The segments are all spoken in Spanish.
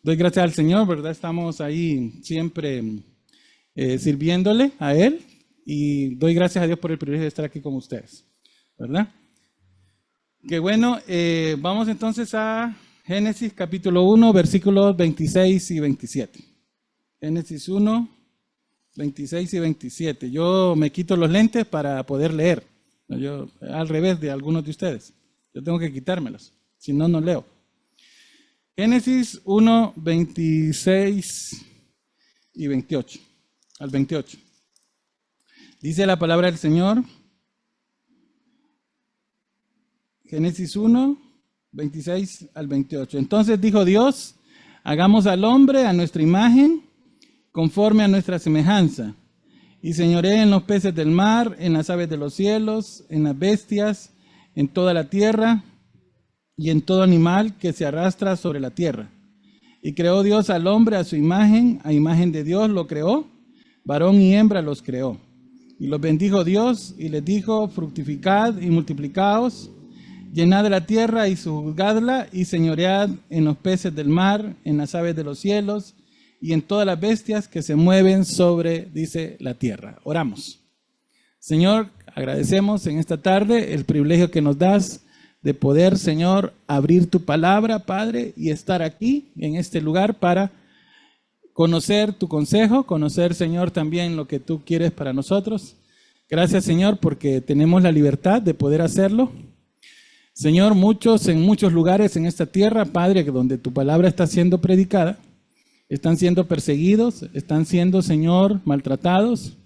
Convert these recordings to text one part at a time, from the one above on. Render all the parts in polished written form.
Doy gracias al Señor, ¿verdad? Estamos ahí siempre sirviéndole a Él y doy gracias a Dios por el privilegio de estar aquí con ustedes, ¿verdad? Qué bueno, vamos entonces a Génesis capítulo 1, versículos 26 y 27. Génesis 1, 26 y 27. Yo me quito los lentes para poder leer. Yo, al revés de algunos de ustedes. Yo tengo que quitármelos, si no, no leo. Génesis 1, 26 y 28, al 28. Dice la palabra del Señor. Génesis 1, 26 al 28. Entonces dijo Dios, hagamos al hombre a nuestra imagen, conforme a nuestra semejanza, y señoree en los peces del mar, en las aves de los cielos, en las bestias, en toda la tierra, y en todo animal que se arrastra sobre la tierra. Y creó Dios al hombre a su imagen, a imagen de Dios lo creó, varón y hembra los creó. Y los bendijo Dios y les dijo, fructificad y multiplicaos, llenad la tierra y sojuzgadla, y señoread en los peces del mar, en las aves de los cielos, y en todas las bestias que se mueven sobre, dice, la tierra. Oramos. Señor, agradecemos en esta tarde el privilegio que nos das de poder, Señor, abrir tu palabra, Padre, y estar aquí en este lugar para conocer tu consejo, conocer, Señor, también lo que tú quieres para nosotros. Gracias, Señor, porque tenemos la libertad de poder hacerlo. Señor, en muchos lugares en esta tierra, Padre, donde tu palabra está siendo predicada, están siendo perseguidos, están siendo, Señor, maltratados,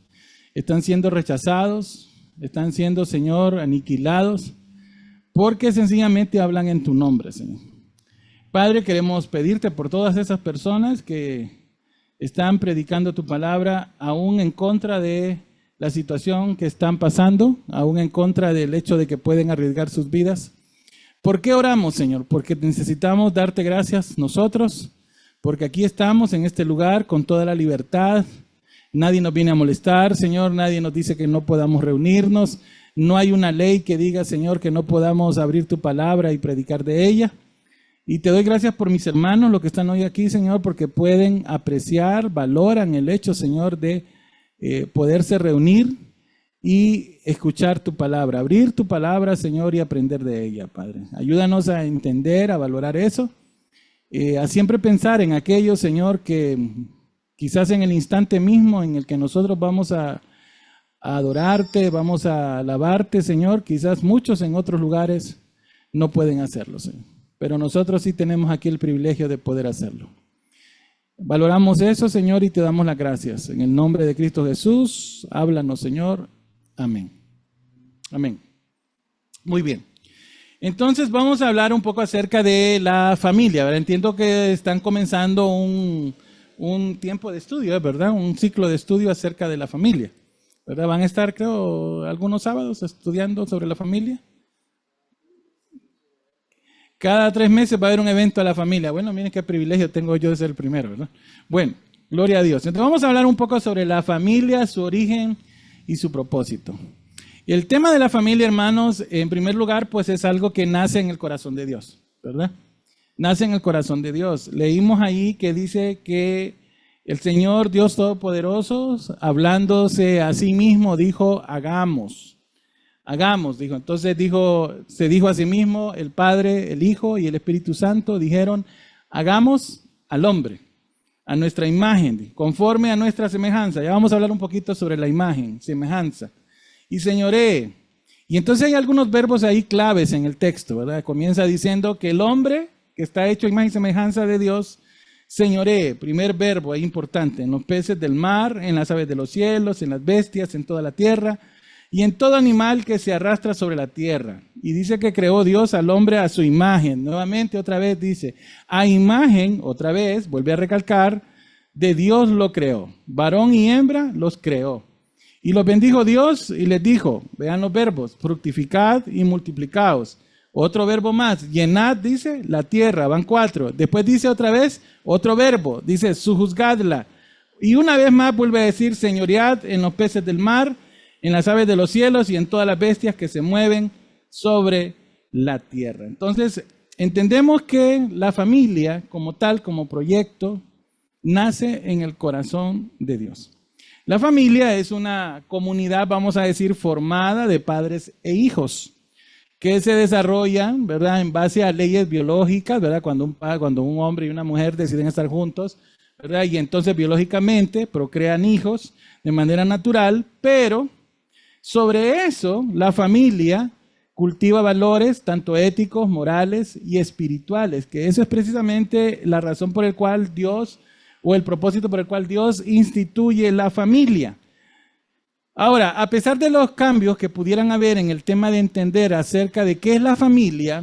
están siendo rechazados, están siendo, Señor, aniquilados, porque sencillamente hablan en tu nombre, Señor. Padre, queremos pedirte por todas esas personas que están predicando tu palabra, aún en contra de la situación que están pasando, aún en contra del hecho de que pueden arriesgar sus vidas. ¿Por qué oramos, Señor? Porque necesitamos darte gracias nosotros, porque aquí estamos en este lugar con toda la libertad. Nadie nos viene a molestar, Señor, nadie nos dice que no podamos reunirnos. No hay una ley que diga, Señor, que no podamos abrir tu palabra y predicar de ella. Y te doy gracias por mis hermanos, los que están hoy aquí, Señor, porque pueden apreciar, valoran el hecho, Señor, de poderse reunir y escuchar tu palabra, abrir tu palabra, Señor, y aprender de ella, Padre. Ayúdanos a entender, a valorar eso, a siempre pensar en aquello, Señor, que quizás en el instante mismo en el que nosotros vamos a adorarte, vamos a alabarte, Señor, quizás muchos en otros lugares no pueden hacerlo, Señor. Pero nosotros sí tenemos aquí el privilegio de poder hacerlo. Valoramos eso, Señor, y te damos las gracias. En el nombre de Cristo Jesús, háblanos, Señor. Amén. Amén. Muy bien. Entonces vamos a hablar un poco acerca de la familia, ¿verdad? Entiendo que están comenzando un tiempo de estudio, ¿verdad? Un ciclo de estudio acerca de la familia, ¿verdad? Van a estar, creo, algunos sábados estudiando sobre la familia. Cada 3 meses va a haber un evento a la familia. Bueno, miren qué privilegio tengo yo de ser el primero, ¿verdad? Bueno, gloria a Dios. Entonces vamos a hablar un poco sobre la familia, su origen y su propósito. Y el tema de la familia, hermanos, en primer lugar, pues es algo que nace en el corazón de Dios, ¿verdad? Nace en el corazón de Dios. Leímos ahí que dice que el Señor Dios Todopoderoso, hablándose a sí mismo, dijo, hagamos, dijo. Entonces se dijo a sí mismo, el Padre, el Hijo y el Espíritu Santo dijeron, hagamos al hombre, a nuestra imagen, conforme a nuestra semejanza. Ya vamos a hablar un poquito sobre la imagen, semejanza. Y señoree. Y entonces hay algunos verbos ahí claves en el texto, ¿verdad? Comienza diciendo que el hombre, que está hecho a imagen y semejanza de Dios, señoree, primer verbo ahí importante, en los peces del mar, en las aves de los cielos, en las bestias, en toda la tierra, y en todo animal que se arrastra sobre la tierra. Y dice que creó Dios al hombre a su imagen. Nuevamente, otra vez dice, a imagen, otra vez, vuelve a recalcar, de Dios lo creó. Varón y hembra los creó. Y los bendijo Dios y les dijo, vean los verbos, fructificad y multiplicaos. Otro verbo más, llenad, dice, la tierra, van 4. Después dice otra vez, otro verbo, dice, sojuzgadla. Y una vez más vuelve a decir, señoread en los peces del mar, en las aves de los cielos y en todas las bestias que se mueven sobre la tierra. Entonces, entendemos que la familia como tal, como proyecto, nace en el corazón de Dios. La familia es una comunidad, vamos a decir, formada de padres e hijos, que se desarrollan, ¿verdad?, en base a leyes biológicas, ¿verdad?, cuando un hombre y una mujer deciden estar juntos, ¿verdad?, y entonces biológicamente procrean hijos de manera natural, pero sobre eso la familia cultiva valores tanto éticos, morales y espirituales, que eso es precisamente la razón por la cual Dios, o el propósito por el cual Dios instituye la familia. Ahora, a pesar de los cambios que pudieran haber en el tema de entender acerca de qué es la familia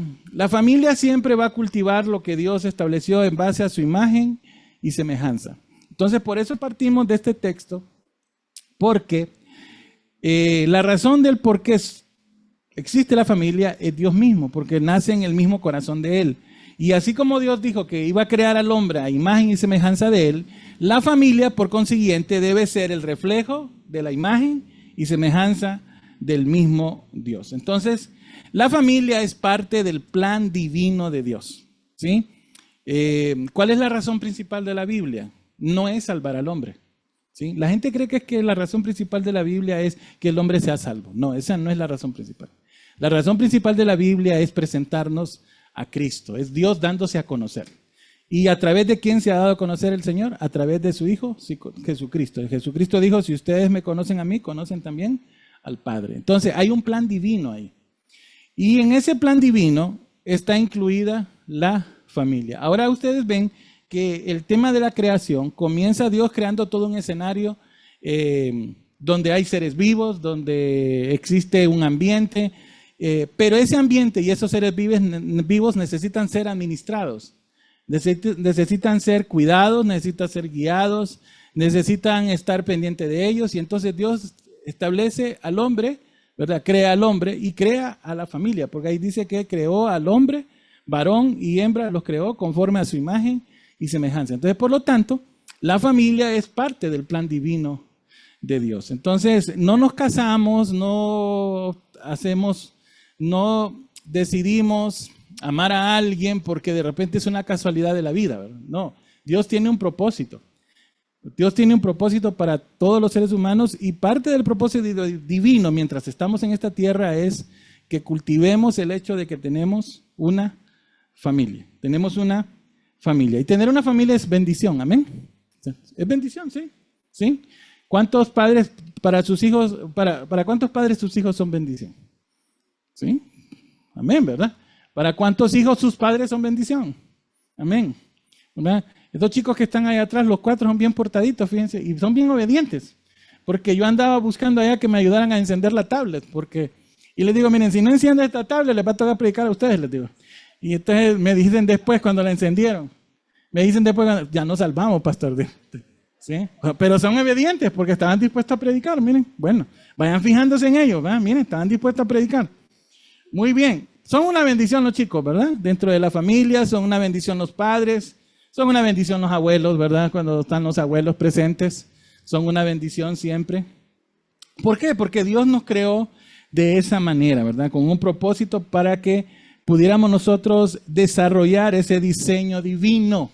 siempre va a cultivar lo que Dios estableció en base a su imagen y semejanza. Entonces, por eso partimos de este texto, porque la razón del por qué existe la familia es Dios mismo, porque nace en el mismo corazón de Él. Y así como Dios dijo que iba a crear al hombre a imagen y semejanza de Él, la familia, por consiguiente, debe ser el reflejo de la imagen y semejanza del mismo Dios. Entonces, la familia es parte del plan divino de Dios, ¿sí? ¿Cuál es la razón principal de la Biblia? No es salvar al hombre, ¿sí? La gente cree que la razón principal de la Biblia es que el hombre sea salvo. No, esa no es la razón principal. La razón principal de la Biblia es presentarnos a Cristo, es Dios dándose a conocer. ¿Y a través de quién se ha dado a conocer el Señor? A través de su Hijo, Jesucristo. Jesucristo dijo, si ustedes me conocen a mí, conocen también al Padre. Entonces, hay un plan divino ahí. Y en ese plan divino está incluida la familia. Ahora ustedes ven que el tema de la creación, comienza Dios creando todo un escenario donde hay seres vivos, donde existe un ambiente, pero ese ambiente y esos seres vivos necesitan ser administrados, necesitan ser cuidados, necesitan ser guiados, necesitan estar pendientes de ellos. Y entonces Dios establece al hombre, ¿verdad? Crea al hombre y crea a la familia, porque ahí dice que creó al hombre, varón y hembra, los creó conforme a su imagen y semejanza. Entonces, por lo tanto, la familia es parte del plan divino de Dios. Entonces, no nos casamos, no decidimos amar a alguien porque de repente es una casualidad de la vida, ¿verdad? No, Dios tiene un propósito. Dios tiene un propósito para todos los seres humanos, y parte del propósito divino mientras estamos en esta tierra es que cultivemos el hecho de que tenemos una familia. Tenemos una familia. Y tener una familia es bendición, amén. Es bendición, sí. ¿Sí? ¿Cuántos padres para sus hijos, para cuántos padres sus hijos son bendición? ¿Sí? Amén, ¿verdad? ¿Para cuántos hijos sus padres son bendición? Amén. ¿Verdad? Estos chicos que están ahí atrás, los 4 son bien portaditos, fíjense, y son bien obedientes. Porque yo andaba buscando allá que me ayudaran a encender la tablet, y les digo, miren, si no enciende esta tablet, les va a tocar predicar a ustedes, les digo. Y entonces me dicen después cuando la encendieron, ya nos salvamos, pastor. ¿Sí? Pero son obedientes porque estaban dispuestos a predicar, miren. Bueno, vayan fijándose en ellos, ¿verdad? Miren, estaban dispuestos a predicar. Muy bien, son una bendición los chicos, ¿verdad? Dentro de la familia, son una bendición los padres, son una bendición los abuelos, ¿verdad? Cuando están los abuelos presentes, son una bendición siempre. ¿Por qué? Porque Dios nos creó de esa manera, ¿verdad? Con un propósito para que pudiéramos nosotros desarrollar ese diseño divino.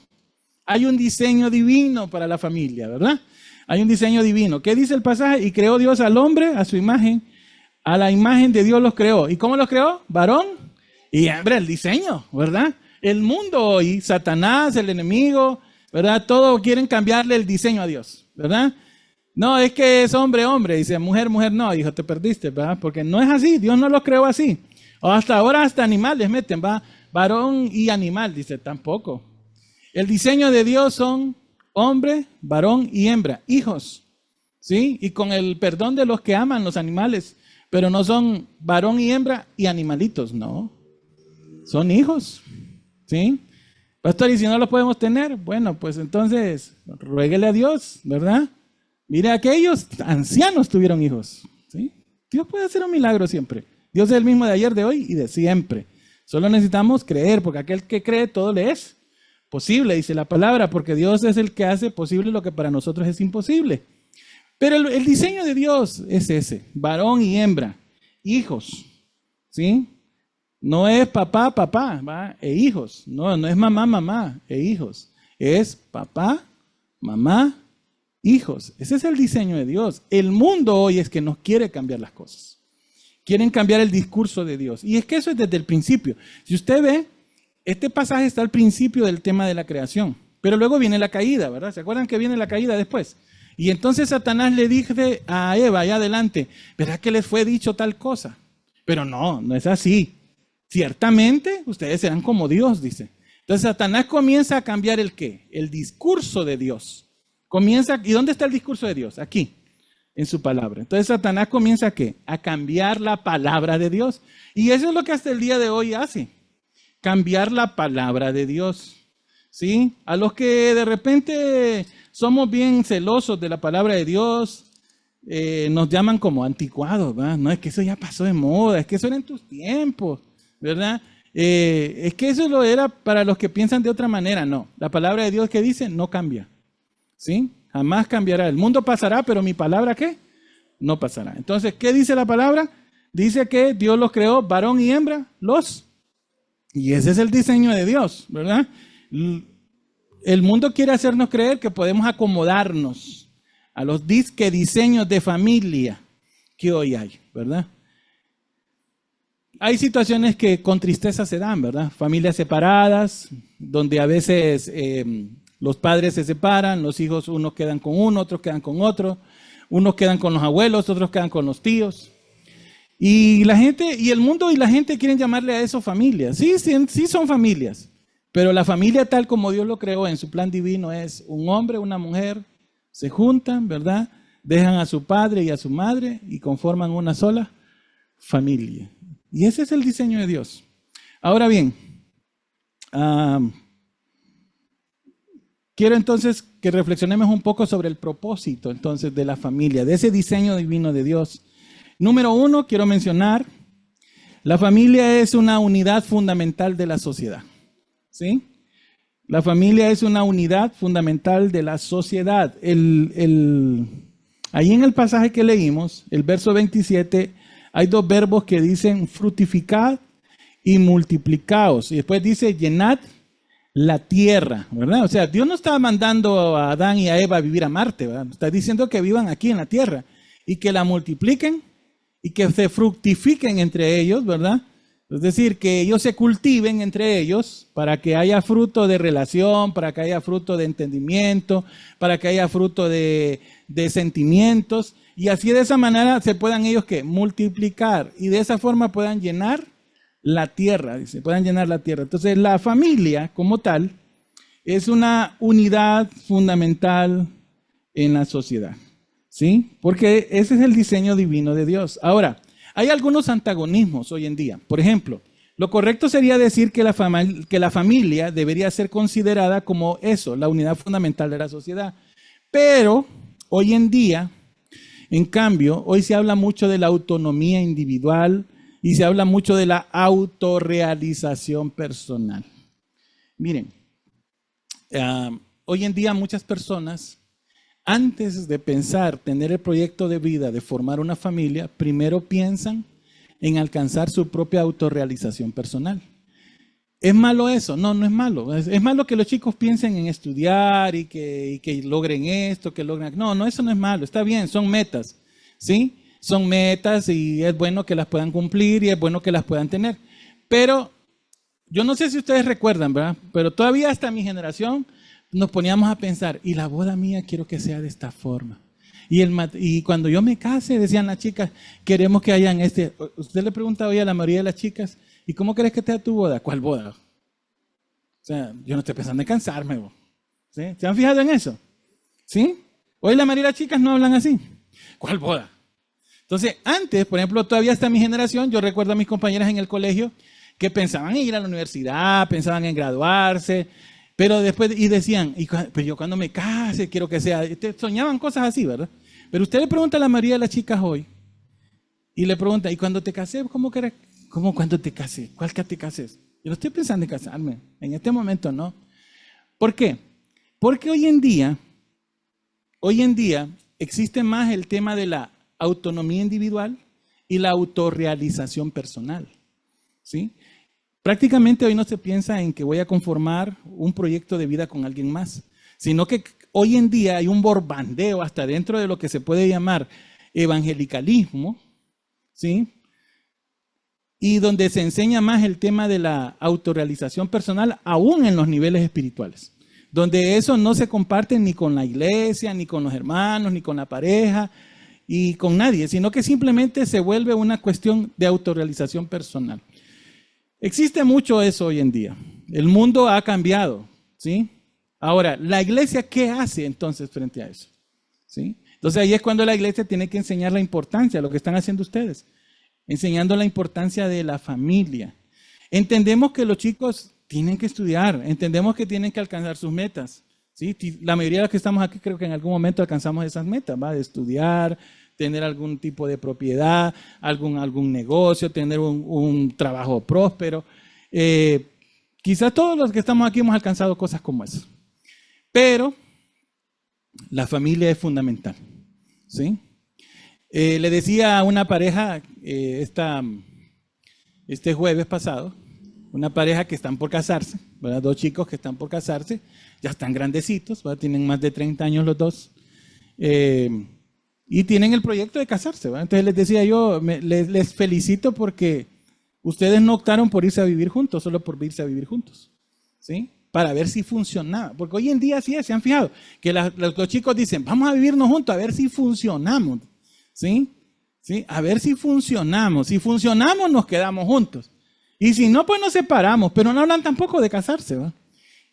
Hay un diseño divino para la familia, ¿verdad? Hay un diseño divino. ¿Qué dice el pasaje? Y creó Dios al hombre a su imagen. A la imagen de Dios los creó. ¿Y cómo los creó? Varón y hembra, el diseño, ¿verdad? El mundo hoy, Satanás, el enemigo, ¿verdad? Todos quieren cambiarle el diseño a Dios, ¿verdad? No, es que es hombre, hombre. Dice mujer, mujer. No, hijo, te perdiste, ¿verdad? Porque no es así. Dios no los creó así. O hasta ahora hasta animales meten, ¿va? Varón y animal. Dice, tampoco. El diseño de Dios son hombre, varón y hembra, hijos, ¿sí? Y con el perdón de los que aman los animales, pero no son varón y hembra y animalitos, no. Son hijos, ¿sí? Pastor, ¿y si no los podemos tener? Bueno, pues entonces, ruéguele a Dios, ¿verdad? Mire, aquellos ancianos tuvieron hijos, ¿sí? Dios puede hacer un milagro siempre. Dios es el mismo de ayer, de hoy y de siempre. Solo necesitamos creer, porque aquel que cree todo le es posible, dice la palabra, porque Dios es el que hace posible lo que para nosotros es imposible. Pero el diseño de Dios es ese, varón y hembra, hijos, ¿sí? No es papá, papá, ¿va? E hijos. No, no es mamá, mamá, e hijos. Es papá, mamá, hijos. Ese es el diseño de Dios. El mundo hoy es que nos quiere cambiar las cosas. Quieren cambiar el discurso de Dios. Y es que eso es desde el principio. Si usted ve, este pasaje está al principio del tema de la creación. Pero luego viene la caída, ¿verdad? ¿Se acuerdan que viene la caída después? Y entonces Satanás le dice a Eva allá adelante, ¿verdad que les fue dicho tal cosa? Pero no, no es así. Ciertamente ustedes serán como Dios, dice. Entonces Satanás comienza a cambiar el ¿qué? El discurso de Dios. Comienza, ¿y dónde está el discurso de Dios? Aquí, en su palabra. Entonces Satanás comienza ¿a qué? A cambiar la palabra de Dios. Y eso es lo que hasta el día de hoy hace. Cambiar la palabra de Dios. ¿Sí? A los que de repente somos bien celosos de la palabra de Dios, nos llaman como anticuados, ¿verdad? No, es que eso ya pasó de moda, es que eso era en tus tiempos, ¿verdad? Es que eso lo era para los que piensan de otra manera. No, la palabra de Dios que dice no cambia, ¿sí? Jamás cambiará. El mundo pasará, pero mi palabra ¿qué? No pasará. Entonces, ¿qué dice la palabra? Dice que Dios los creó, varón y hembra, y ese es el diseño de Dios, ¿verdad? El mundo quiere hacernos creer que podemos acomodarnos a los diseños de familia que hoy hay, ¿verdad? Hay situaciones que con tristeza se dan, ¿verdad? Familias separadas, donde a veces los padres se separan, los hijos, unos quedan con uno, otros quedan con otro, unos quedan con los abuelos, otros quedan con los tíos. Y la gente, y el mundo y la gente quieren llamarle a eso familias. Sí, sí son familias, pero la familia tal como Dios lo creó en su plan divino es un hombre, una mujer, se juntan, ¿verdad? Dejan a su padre y a su madre y conforman una sola familia. Y ese es el diseño de Dios. Ahora bien, quiero entonces que reflexionemos un poco sobre el propósito entonces de la familia, de ese diseño divino de Dios. Número 1, quiero mencionar, la familia es una unidad fundamental de la sociedad. ¿Sí? La familia es una unidad fundamental de la sociedad. Ahí en el pasaje que leímos, el verso 27, hay dos verbos que dicen fructificad y multiplicaos. Y después dice llenad la tierra, ¿verdad? O sea, Dios no está mandando a Adán y a Eva a vivir a Marte, ¿verdad? Está diciendo que vivan aquí en la tierra y que la multipliquen y que se fructifiquen entre ellos, ¿verdad? Es decir, que ellos se cultiven entre ellos para que haya fruto de relación, para que haya fruto de entendimiento, para que haya fruto de sentimientos. Y así de esa manera se puedan ellos ¿qué? Multiplicar y de esa forma puedan llenar la tierra, dice, puedan llenar la tierra. Entonces la familia como tal es una unidad fundamental en la sociedad, ¿sí? Porque ese es el diseño divino de Dios. Ahora, hay algunos antagonismos hoy en día. Por ejemplo, lo correcto sería decir que la familia debería ser considerada como eso, la unidad fundamental de la sociedad. Pero hoy en día, en cambio, hoy se habla mucho de la autonomía individual y se habla mucho de la autorrealización personal. Miren, hoy en día muchas personas, antes de pensar tener el proyecto de vida de formar una familia, primero piensan en alcanzar su propia autorrealización personal. ¿Es malo eso? No, no es malo. Es malo que los chicos piensen en estudiar y que logren esto, que logren... No, eso no es malo. Está bien, son metas, ¿sí? Son metas y es bueno que las puedan cumplir y es bueno que las puedan tener. Pero yo no sé si ustedes recuerdan, ¿verdad? Pero todavía hasta mi generación nos poníamos a pensar, y la boda mía quiero que sea de esta forma. Y cuando yo me case, decían las chicas, queremos que hayan Usted le pregunta hoy a la mayoría de las chicas, ¿y cómo crees que sea tu boda? ¿Cuál boda? O sea, yo no estoy pensando en cansarme. ¿Sí? ¿Se han fijado en eso? ¿Sí? Hoy la mayoría de las chicas no hablan así. ¿Cuál boda? Entonces, antes, por ejemplo, todavía hasta mi generación, yo recuerdo a mis compañeras en el colegio que pensaban en ir a la universidad, pensaban en graduarse, pero después, y decían, pero yo cuando me case quiero que sea, soñaban cosas así, ¿verdad? Pero usted le pregunta a la mayoría de las chicas hoy, y le pregunta, ¿y cuando te casé? ¿Cómo cuando te casé? ¿Cuál que te cases? Yo no estoy pensando en casarme, en este momento no. ¿Por qué? Porque hoy en día existe más el tema de la autonomía individual y la autorrealización personal, ¿sí? Prácticamente hoy no se piensa en que voy a conformar un proyecto de vida con alguien más, sino que hoy en día hay un borbandeo hasta dentro de lo que se puede llamar evangelicalismo, ¿sí? Y donde se enseña más el tema de la autorrealización personal, aún en los niveles espirituales, donde eso no se comparte ni con la iglesia, ni con los hermanos, ni con la pareja, y con nadie, sino que simplemente se vuelve una cuestión de autorrealización personal. Existe mucho eso hoy en día. El mundo ha cambiado, ¿sí? Ahora, ¿la iglesia qué hace entonces frente a eso? ¿Sí? Entonces ahí es cuando la iglesia tiene que enseñar la importancia, lo que están haciendo ustedes, enseñando la importancia de la familia. Entendemos que los chicos tienen que estudiar, entendemos que tienen que alcanzar sus metas, ¿sí? La mayoría de los que estamos aquí creo que en algún momento alcanzamos esas metas, ¿va? De estudiar, tener algún tipo de propiedad, algún negocio, tener un trabajo próspero. Quizás todos los que estamos aquí hemos alcanzado cosas como eso. Pero la familia es fundamental, ¿sí? Le decía a una pareja este jueves pasado, una pareja que están por casarse, ¿verdad? 2 chicos que están por casarse, ya están grandecitos, ¿verdad? Tienen más de 30 años los dos, y tienen el proyecto de casarse, ¿verdad? Entonces les decía yo, les felicito porque ustedes no optaron por irse a vivir juntos, solo por irse a vivir juntos, ¿sí? Para ver si funcionaba, porque hoy en día sí se han fijado, que los chicos dicen, vamos a vivirnos juntos a ver si funcionamos, ¿sí? ¿Sí? A ver si funcionamos. Si funcionamos, nos quedamos juntos. Y si no, pues nos separamos. Pero no hablan tampoco de casarse, ¿va?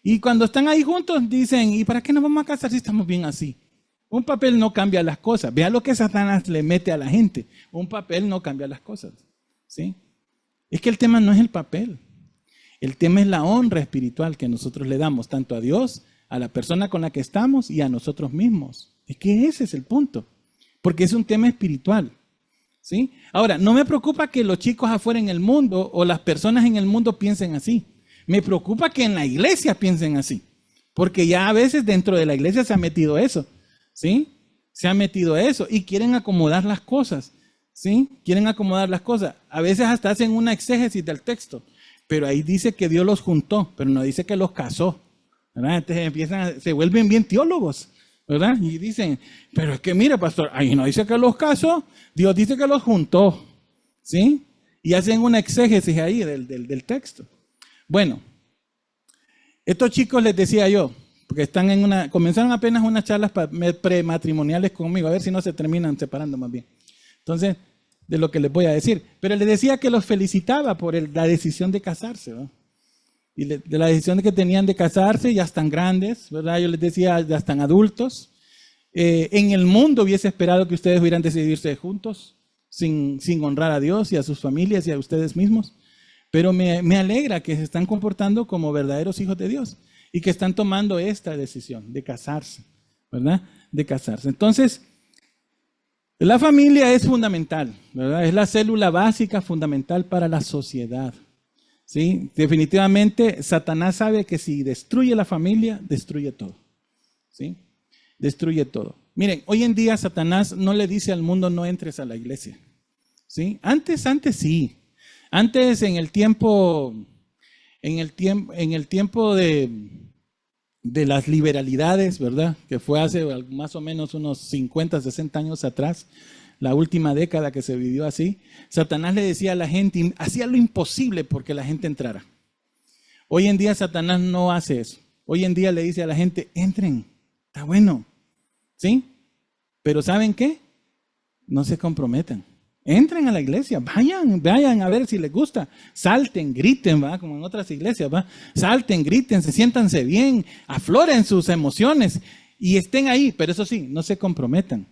Y cuando están ahí juntos, dicen, ¿y para qué nos vamos a casar si estamos bien así? Un papel no cambia las cosas. Vea lo que Satanás le mete a la gente. Un papel no cambia las cosas, ¿sí? Es que el tema no es el papel. El tema es la honra espiritual que nosotros le damos tanto a Dios, a la persona con la que estamos y a nosotros mismos. Es que ese es el punto. Porque es un tema espiritual, ¿sí? Ahora, no me preocupa que los chicos afuera en el mundo o las personas en el mundo piensen así. Me preocupa que en la iglesia piensen así. Porque ya a veces dentro de la iglesia se ha metido eso, ¿sí? Se ha metido eso y quieren acomodar las cosas, ¿sí? Quieren acomodar las cosas. A veces hasta hacen una exégesis del texto. Pero ahí dice que Dios los juntó, pero no dice que los casó, ¿verdad? Entonces se vuelven bien teólogos, ¿verdad? Y dicen, pero es que mire, pastor, ahí no dice que los casó, Dios dice que los juntó, ¿sí? Y hacen una exégesis ahí del texto. Bueno, estos chicos les decía yo, porque comenzaron apenas unas charlas prematrimoniales conmigo, a ver si no se terminan separando más bien. Entonces, de lo que les voy a decir. Pero les decía que los felicitaba por la decisión de casarse, ¿no? Y de la decisión que tenían de casarse, ya están grandes, ¿verdad? Yo les decía, ya están adultos. En el mundo hubiese esperado que ustedes hubieran decidido irse juntos, sin honrar a Dios y a sus familias y a ustedes mismos. Pero me alegra que se están comportando como verdaderos hijos de Dios y que están tomando esta decisión de casarse, ¿verdad? De casarse. Entonces, la familia es fundamental, ¿verdad? Es la célula básica fundamental para la sociedad, ¿sí? Definitivamente, Satanás sabe que si destruye la familia, destruye todo, ¿sí? Destruye todo. Miren, hoy en día Satanás no le dice al mundo no entres a la iglesia, ¿sí? Antes sí. Antes en el tiempo de las liberalidades, ¿verdad? Que fue hace más o menos unos 50, 60 años atrás, la última década que se vivió así, Satanás le decía a la gente, hacía lo imposible porque la gente entrara. Hoy en día Satanás no hace eso. Hoy en día le dice a la gente, entren, está bueno, ¿sí? Pero ¿saben qué? No se comprometan. Entren a la iglesia, vayan a ver si les gusta, salten, griten, ¿va? Como en otras iglesias, ¿va? Salten, griten, siéntanse bien, afloren sus emociones y estén ahí, pero eso sí, no se comprometan.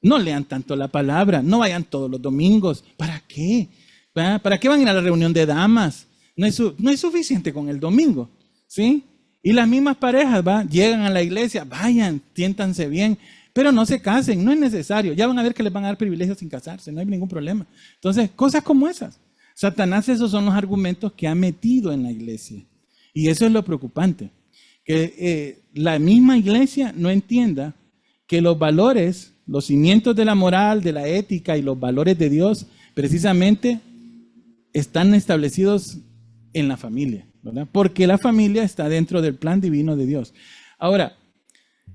No lean tanto la palabra, no vayan todos los domingos. ¿Para qué? ¿Va? ¿Para qué van a ir a la reunión de damas? No es suficiente con el domingo, ¿sí? Y las mismas parejas, ¿va? Llegan a la iglesia, vayan, siéntanse bien. Pero no se casen, no es necesario. Ya van a ver que les van a dar privilegios sin casarse, no hay ningún problema. Entonces, cosas como esas. Satanás, esos son los argumentos que ha metido en la iglesia. Y eso es lo preocupante. Que la misma iglesia no entienda que los valores, los cimientos de la moral, de la ética y los valores de Dios, precisamente están establecidos en la familia, ¿verdad? Porque la familia está dentro del plan divino de Dios. Ahora,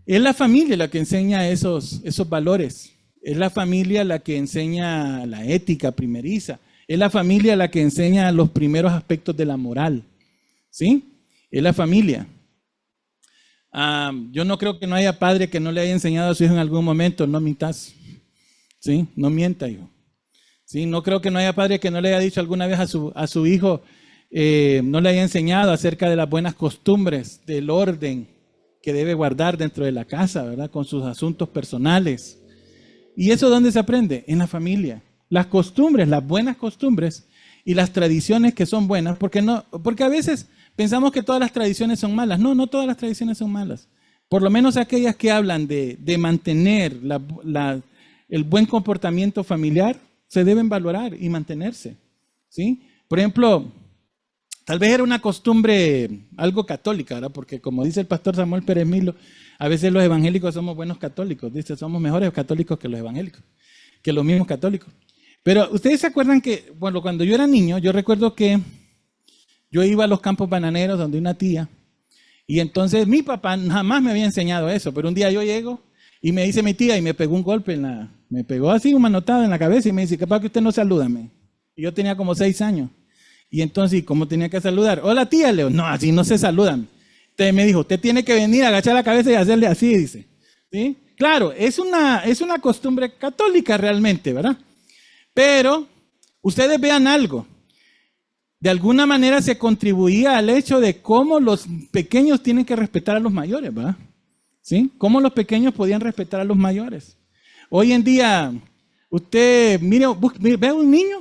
es la familia la que enseña esos valores. Es la familia la que enseña la ética primeriza. Es la familia la que enseña los primeros aspectos de la moral. ¿Sí? Es la familia. Yo no creo que no haya padre que no le haya enseñado a su hijo en algún momento, no mintas. ¿Sí? No mienta, hijo. ¿Sí? No creo que no haya padre que no le haya dicho alguna vez a su hijo, no le haya enseñado acerca de las buenas costumbres, del orden que debe guardar dentro de la casa, ¿verdad? Con sus asuntos personales. ¿Y eso dónde se aprende? En la familia. Las costumbres, las buenas costumbres y las tradiciones que son buenas, porque a veces pensamos que todas las tradiciones son malas. No, no todas las tradiciones son malas. Por lo menos aquellas que hablan de mantener el buen comportamiento familiar, se deben valorar y mantenerse. ¿Sí? Por ejemplo, tal vez era una costumbre algo católica, ¿verdad? Porque como dice el pastor Samuel Pérez Milo, a veces los evangélicos somos buenos católicos. Dice, somos mejores católicos que los evangélicos, que los mismos católicos. Pero ustedes se acuerdan que, bueno, cuando yo era niño, yo recuerdo que yo iba a los campos bananeros donde una tía, y entonces mi papá jamás me había enseñado eso, pero un día yo llego y me dice mi tía y me pegó un golpe me pegó así un manotado en la cabeza y me dice, capaz que usted no salúdame. Y yo tenía como 6 años. Y entonces, ¿cómo tenía que saludar? Hola tía, Leo. No, así no se saludan. Entonces me dijo, usted tiene que venir a agachar la cabeza y hacerle así, dice. ¿Sí? Claro, es una costumbre católica realmente, ¿verdad? Pero ustedes vean algo. De alguna manera se contribuía al hecho de cómo los pequeños tienen que respetar a los mayores, ¿verdad? ¿Sí? Cómo los pequeños podían respetar a los mayores. Hoy en día, usted, mire, ve a un niño.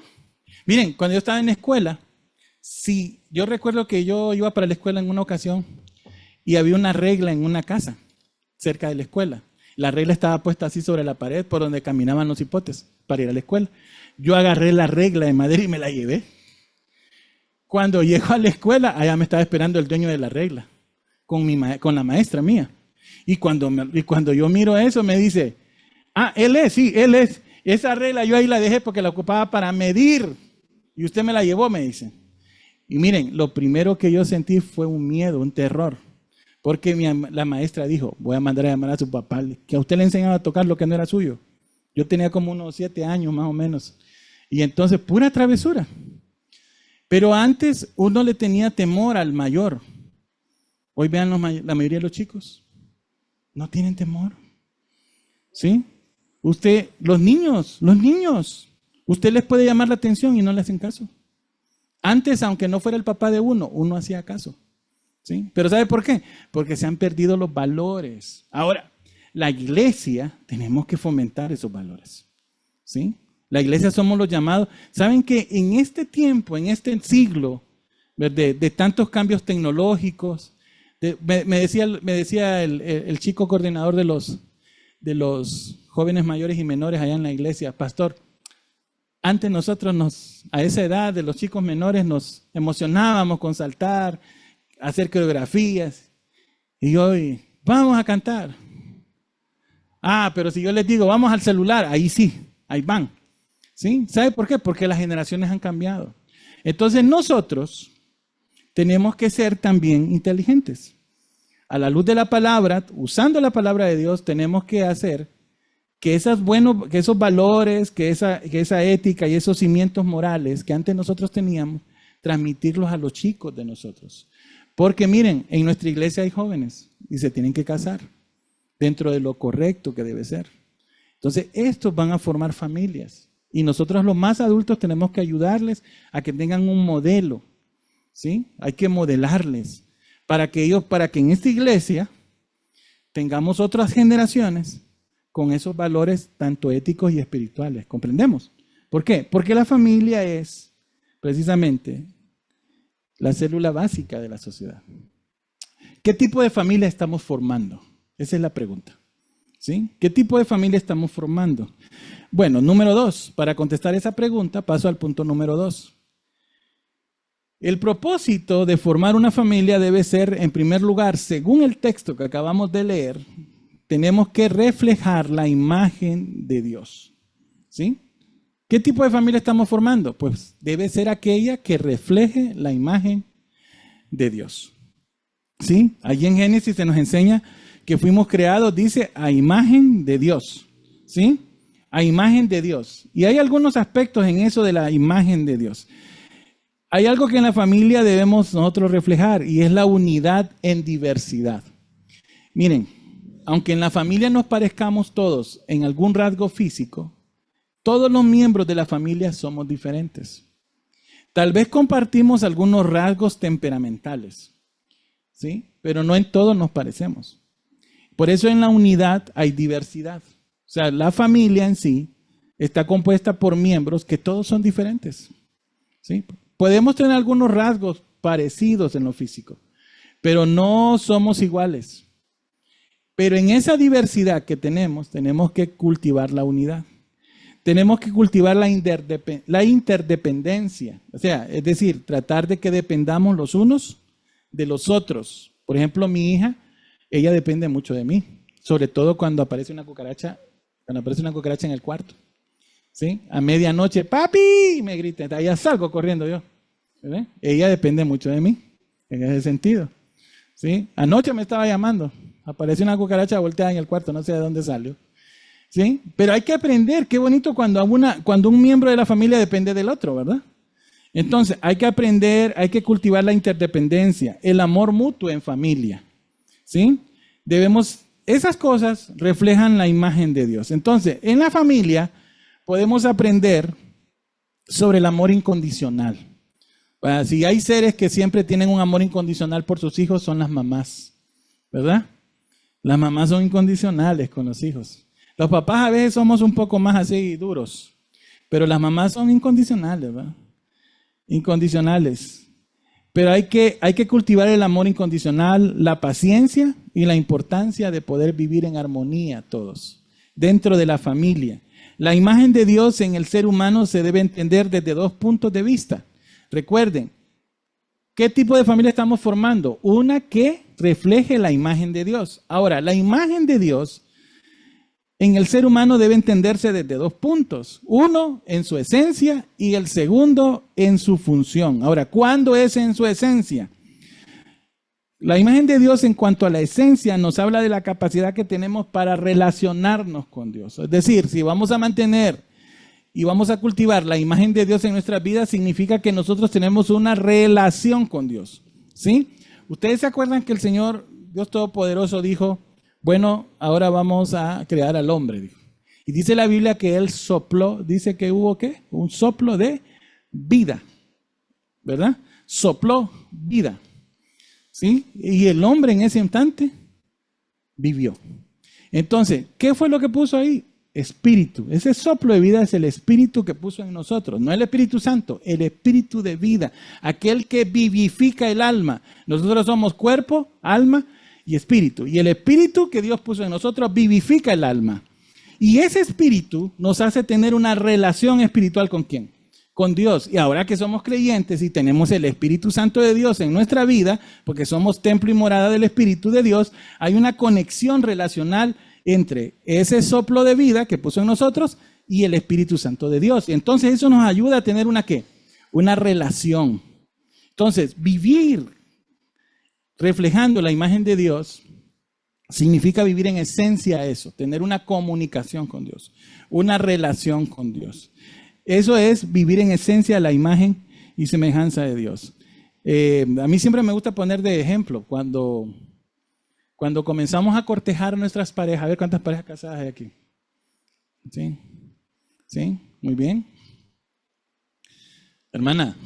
Miren, cuando yo estaba en la escuela, sí, yo recuerdo que yo iba para la escuela en una ocasión y había una regla en una casa cerca de la escuela. La regla estaba puesta así sobre la pared por donde caminaban los hipotes para ir a la escuela. Yo agarré la regla de madera y me la llevé. Cuando llego a la escuela, allá me estaba esperando el dueño de la regla con la maestra mía. Y cuando yo miro eso, me dice, él es. Esa regla yo ahí la dejé porque la ocupaba para medir. Y usted me la llevó, me dice. Y miren, lo primero que yo sentí fue un miedo, un terror. Porque la maestra dijo, voy a mandar a llamar a su papá, que a usted le enseñaba a tocar lo que no era suyo. Yo tenía como unos 7 años más o menos. Y entonces, pura travesura. Pero antes uno le tenía temor al mayor. Hoy vean la mayoría de los chicos. No tienen temor. ¿Sí? Los niños, usted les puede llamar la atención y no le hacen caso. Antes, aunque no fuera el papá de uno hacía caso. ¿Sí? Pero ¿sabe por qué? Porque se han perdido los valores. Ahora, la iglesia, tenemos que fomentar esos valores. ¿Sí? La iglesia somos los llamados. ¿Saben que en este tiempo, en este siglo, de tantos cambios tecnológicos, me decía el chico coordinador de los jóvenes mayores y menores allá en la iglesia, pastor, antes nosotros a esa edad de los chicos menores nos emocionábamos con saltar, hacer coreografías, y hoy vamos a cantar. Pero si yo les digo vamos al celular, ahí sí, ahí van. ¿Sí? ¿Sabe por qué? Porque las generaciones han cambiado. Entonces nosotros tenemos que ser también inteligentes. A la luz de la palabra, usando la palabra de Dios, tenemos que hacer que esos valores, que esa ética y esos cimientos morales que antes nosotros teníamos, transmitirlos a los chicos de nosotros. Porque miren, en nuestra iglesia hay jóvenes y se tienen que casar dentro de lo correcto que debe ser. Entonces, estos van a formar familias y nosotros los más adultos tenemos que ayudarles a que tengan un modelo, ¿sí? Hay que modelarles para que en esta iglesia tengamos otras generaciones con esos valores tanto éticos y espirituales. ¿Comprendemos? ¿Por qué? Porque la familia es precisamente la célula básica de la sociedad. ¿Qué tipo de familia estamos formando? Esa es la pregunta. ¿Sí? ¿Qué tipo de familia estamos formando? Bueno, número 2. Para contestar esa pregunta, paso al punto número 2. El propósito de formar una familia debe ser, en primer lugar, según el texto que acabamos de leer, tenemos que reflejar la imagen de Dios. ¿Sí? ¿Qué tipo de familia estamos formando? Pues debe ser aquella que refleje la imagen de Dios. ¿Sí? Allí en Génesis se nos enseña que fuimos creados, dice, a imagen de Dios. ¿Sí? A imagen de Dios. Y hay algunos aspectos en eso de la imagen de Dios. Hay algo que en la familia debemos nosotros reflejar y es la unidad en diversidad. Miren, aunque en la familia nos parezcamos todos en algún rasgo físico, todos los miembros de la familia somos diferentes. Tal vez compartimos algunos rasgos temperamentales, ¿sí? Pero no en todos nos parecemos. Por eso en la unidad hay diversidad. O sea, la familia en sí está compuesta por miembros que todos son diferentes, ¿sí? Podemos tener algunos rasgos parecidos en lo físico, pero no somos iguales. Pero en esa diversidad que tenemos que cultivar la unidad. Tenemos que cultivar la interdependencia. O sea, es decir, tratar de que dependamos los unos de los otros. Por ejemplo, mi hija, ella depende mucho de mí. Sobre todo cuando aparece una cucaracha en el cuarto. ¿Sí? A medianoche, papi, me grita. Ya salgo corriendo yo. ¿Verdad? Ella depende mucho de mí, en ese sentido. ¿Sí? Anoche me estaba llamando. Apareció una cucaracha volteada en el cuarto, no sé de dónde salió. ¿Sí? Pero hay que aprender, qué bonito cuando un miembro de la familia depende del otro, ¿verdad? Entonces, hay que aprender, hay que cultivar la interdependencia, el amor mutuo en familia. ¿Sí? Esas cosas reflejan la imagen de Dios. Entonces, en la familia podemos aprender sobre el amor incondicional. Si hay seres que siempre tienen un amor incondicional por sus hijos, son las mamás, ¿verdad? Las mamás son incondicionales con los hijos. Los papás a veces somos un poco más así duros, pero las mamás son incondicionales, ¿verdad? Incondicionales. Pero hay que cultivar el amor incondicional, la paciencia y la importancia de poder vivir en armonía todos, dentro de la familia. La imagen de Dios en el ser humano se debe entender desde dos puntos de vista. Recuerden, ¿qué tipo de familia estamos formando? Una que refleje la imagen de Dios. Ahora, la imagen de Dios en el ser humano debe entenderse desde dos puntos. Uno, en su esencia, y el segundo, en su función. Ahora, ¿cuándo es en su esencia? La imagen de Dios en cuanto a la esencia nos habla de la capacidad que tenemos para relacionarnos con Dios. Es decir, si vamos a mantener y vamos a cultivar la imagen de Dios en nuestras vidas, significa que nosotros tenemos una relación con Dios. ¿Sí? Ustedes se acuerdan que el Señor, Dios Todopoderoso, dijo, bueno, ahora vamos a crear al hombre, dijo. Y dice la Biblia que Él sopló, dice que hubo ¿qué? Un soplo de vida, ¿verdad? Sopló vida, ¿sí? Y el hombre en ese instante vivió. Entonces, ¿qué fue lo que puso ahí? Espíritu. Ese soplo de vida es el espíritu que puso en nosotros, no el Espíritu Santo, el espíritu de vida, aquel que vivifica el alma. Nosotros somos cuerpo, alma y espíritu. Y el espíritu que Dios puso en nosotros vivifica el alma. Y ese espíritu nos hace tener una relación espiritual ¿con quién? Con Dios. Y ahora que somos creyentes y tenemos el Espíritu Santo de Dios en nuestra vida, porque somos templo y morada del Espíritu de Dios, hay una conexión relacional entre ese soplo de vida que puso en nosotros y el Espíritu Santo de Dios. Y entonces eso nos ayuda a tener una ¿qué? Una relación. Entonces, vivir reflejando la imagen de Dios significa vivir en esencia eso, tener una comunicación con Dios, una relación con Dios. Eso es vivir en esencia la imagen y semejanza de Dios. A mí siempre me gusta poner de ejemplo cuando comenzamos a cortejar a nuestras parejas. A ver cuántas parejas casadas hay aquí. ¿Sí? ¿Sí? Muy bien. Hermana,